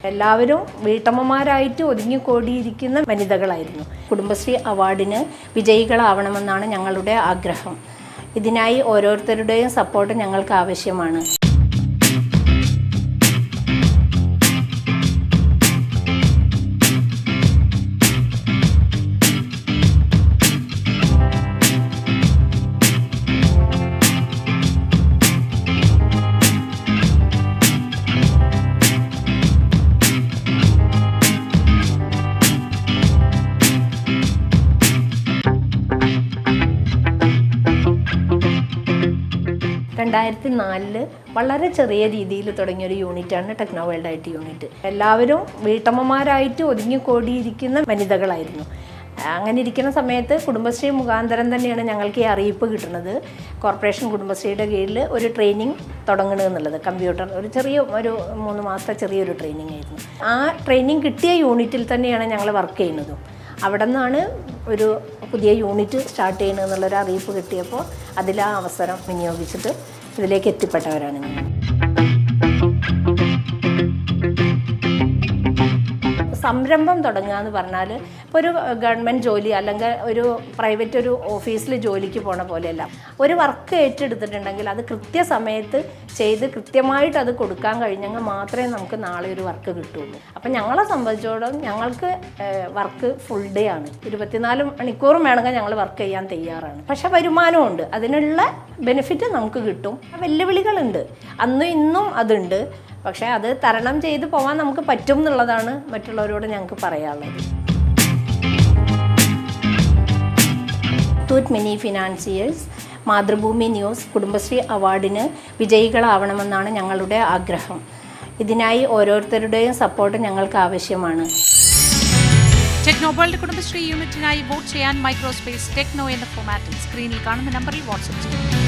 എല്ലാവരും വീട്ടമ്മമാരായിട്ട് ഒതുങ്ങിക്കൂടിയിരിക്കുന്ന വനിതകളായിരുന്നു. കുടുംബശ്രീ അവാർഡിന് വിജയികളാവണമെന്നാണ് ഞങ്ങളുടെ ആഗ്രഹം. ഇതിനായി ഓരോരുത്തരുടെയും സപ്പോർട്ട് ഞങ്ങൾക്ക് ആവശ്യമാണ്. വളരെ ചെറിയ രീതിയിൽ തുടങ്ങിയൊരു യൂണിറ്റാണ് ടെക്നോ വേൾഡ് IT യൂണിറ്റ്. എല്ലാവരും വീട്ടമ്മമാരായിട്ട് ഒതുങ്ങിക്കൂടിയിരിക്കുന്ന വനിതകളായിരുന്നു. അങ്ങനെ ഇരിക്കുന്ന സമയത്ത് കുടുംബശ്രീ മുഖാന്തരം തന്നെയാണ് ഞങ്ങൾക്ക് ഈ അറിയിപ്പ് കിട്ടുന്നത്. കോർപ്പറേഷൻ കുടുംബശ്രീയുടെ കീഴിൽ ഒരു ട്രെയിനിങ് തുടങ്ങണമെന്നുള്ളത്. കമ്പ്യൂട്ടർ ഒരു 3 മാസത്തെ ചെറിയൊരു ട്രെയിനിങ് ആയിരുന്നു. ആ ട്രെയിനിങ് കിട്ടിയ യൂണിറ്റിൽ തന്നെയാണ് ഞങ്ങൾ വർക്ക് ചെയ്യുന്നതും. അവിടെ നിന്നാണ് ഒരു പുതിയ യൂണിറ്റ് സ്റ്റാർട്ട് ചെയ്യണമെന്നുള്ളൊരു അറിയിപ്പ് കിട്ടിയപ്പോൾ അതിലാ അവസരം വിനിയോഗിച്ചിട്ട് ഇതിലേക്ക് എത്തിപ്പെട്ടവരാണ് ഞങ്ങൾ. സംരംഭം തുടങ്ങുക എന്ന് പറഞ്ഞാൽ ഇപ്പോൾ ഒരു ഗവൺമെൻറ് ജോലി അല്ലെങ്കിൽ ഒരു പ്രൈവറ്റ് ഒരു ഓഫീസിൽ ജോലിക്ക് പോണ പോലെയല്ല. ഒരു വർക്ക് ഏറ്റെടുത്തിട്ടുണ്ടെങ്കിൽ അത് കൃത്യസമയത്ത് ചെയ്ത് കൃത്യമായിട്ട് അത് കൊടുക്കാൻ കഴിഞ്ഞെങ്കിൽ മാത്രമേ നമുക്ക് നാളെ ഒരു വർക്ക് കിട്ടുള്ളൂ. അപ്പം ഞങ്ങളെ സംബന്ധിച്ചോളം ഞങ്ങൾക്ക് വർക്ക് ഫുൾ ഡേ ആണ്. 24 മണിക്കൂറും വേണമെങ്കിൽ ഞങ്ങൾ വർക്ക് ചെയ്യാൻ തയ്യാറാണ്. പക്ഷെ വരുമാനമുണ്ട്, അതിനുള്ള ബെനിഫിറ്റ് നമുക്ക് കിട്ടും. വെല്ലുവിളികളുണ്ട്, അന്നും ഇന്നും അതുണ്ട്. പക്ഷേ അത് തരണം ചെയ്ത് പോകാൻ നമുക്ക് പറ്റും എന്നുള്ളതാണ് മറ്റുള്ളവരോട് ഞങ്ങൾക്ക് പറയാനുള്ളത്. Muthoot mini financiers Mathrubhumi news Kudumbashree അവാർഡിന് വിജയികളാവണമെന്നാണ് ഞങ്ങളുടെ ആഗ്രഹം. ഇതിനായി ഓരോരുത്തരുടെയും സപ്പോർട്ട് ഞങ്ങൾക്ക് ആവശ്യമാണ്. ടെക്നോ വേൾഡ് കുടുംബശ്രീ യൂണിറ്റിനായി വോട്ട് ചെയ്യാൻ മൈക്രോസ്പേസ് ടെക്നോ എന്ന ഫോമാറ്റിൽ സ്ക്രീനിൽ കാണുന്ന നമ്പറിൽ വാട്സ്ആപ്പ് ചെയ്യും.